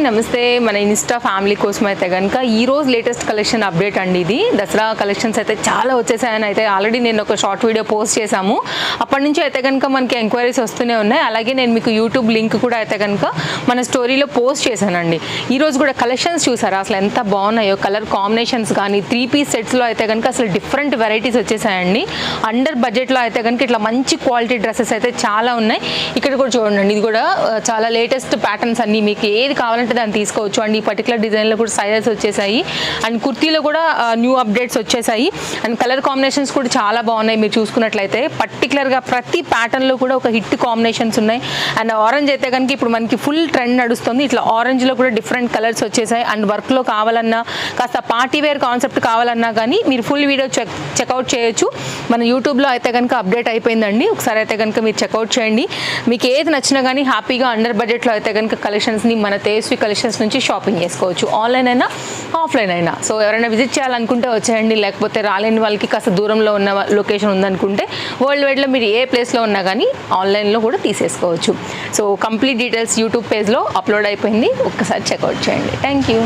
నమస్తే మన Insta family కోసం అయితే కనుక ఈరోజు లేటెస్ట్ కలెక్షన్ అప్డేట్ అండి. ఇది దసరా కలెక్షన్స్ అయితే చాలా వచ్చేసాయని అయితే ఆల్రెడీ నేను ఒక షార్ట్ వీడియో పోస్ట్ చేశాము. అప్పటి నుంచి అయితే కనుక మనకి ఎంక్వైరీస్ వస్తూనే ఉన్నాయి. అలాగే నేను మీకు యూట్యూబ్ లింక్ కూడా అయితే కనుక మన స్టోరీలో పోస్ట్ చేశానండి. ఈరోజు కూడా కలెక్షన్స్ చూసారా అసలు ఎంత బాగున్నాయో, కలర్ కాంబినేషన్స్ కానీ 3 పీస్ సెట్స్లో అయితే కనుక అసలు డిఫరెంట్ వెరైటీస్ వచ్చేసాయండి. అండర్ బడ్జెట్లో అయితే కనుక ఇట్లా మంచి క్వాలిటీ డ్రెస్సెస్ అయితే చాలా ఉన్నాయి. ఇక్కడ కూడా చూడండి, ఇది కూడా చాలా లేటెస్ట్ ప్యాటర్న్స్ అన్ని, మీకు ఏది కావాలంటే దాన్ని తీసుకోవచ్చు అండి. ఈ పర్టికులర్ డిజైన్లో కూడా సైజెస్ వచ్చేసాయి అండ్ కుర్తీలో కూడా న్యూ అప్డేట్స్ వచ్చేసాయి అండ్ కలర్ కాంబినేషన్స్ కూడా చాలా బాగున్నాయి. మీరు చూసుకున్నట్లయితే పర్టికులర్గా ప్రతి ప్యాటర్న్లో కూడా ఒక హిట్ కాంబినేషన్స్ ఉన్నాయి. అండ్ ఆరెంజ్ అయితే కనుక ఇప్పుడు మనకి ఫుల్ ట్రెండ్ నడుస్తుంది. ఇట్లా ఆరెంజ్లో కూడా డిఫరెంట్ కలర్స్ వచ్చేసాయి అండ్ వర్క్లో కావాలన్నా, కాస్త పార్టీ వేర్ కాన్సెప్ట్ కావాలన్నా కానీ మీరు ఫుల్ వీడియో చెక్అవుట్ చేయొచ్చు. మన యూట్యూబ్లో అయితే కనుక అప్డేట్ అయిపోయిందండి. ఒకసారి అయితే కనుక మీరు చెక్అవుట్ చేయండి. మీకు ఏది నచ్చినా కానీ హ్యాపీగా అండర్ బడ్జెట్లో అయితే కనుక కలెక్షన్స్ని మన తేజస్వి కలెక్షన్స్ నుంచి షాపింగ్ చేసుకోవచ్చు, ఆన్లైన్ అయినా ఆఫ్లైన్ అయినా. సో ఎవరైనా విజిట్ చేయాలనుకుంటే వచ్చేయండి, లేకపోతే రాలేని వాళ్ళకి కాస్త దూరంలో ఉన్న లొకేషన్ ఉందనుకుంటే వరల్డ్ వైడ్లో మీరు ఏ ప్లేస్లో ఉన్నా కానీ ఆన్లైన్లో కూడా తీసేసుకోవచ్చు. సో కంప్లీట్ డీటెయిల్స్ యూట్యూబ్ పేజ్లో అప్లోడ్ అయిపోయింది, ఒక్కసారి చెక్అవుట్ చేయండి. Thank you.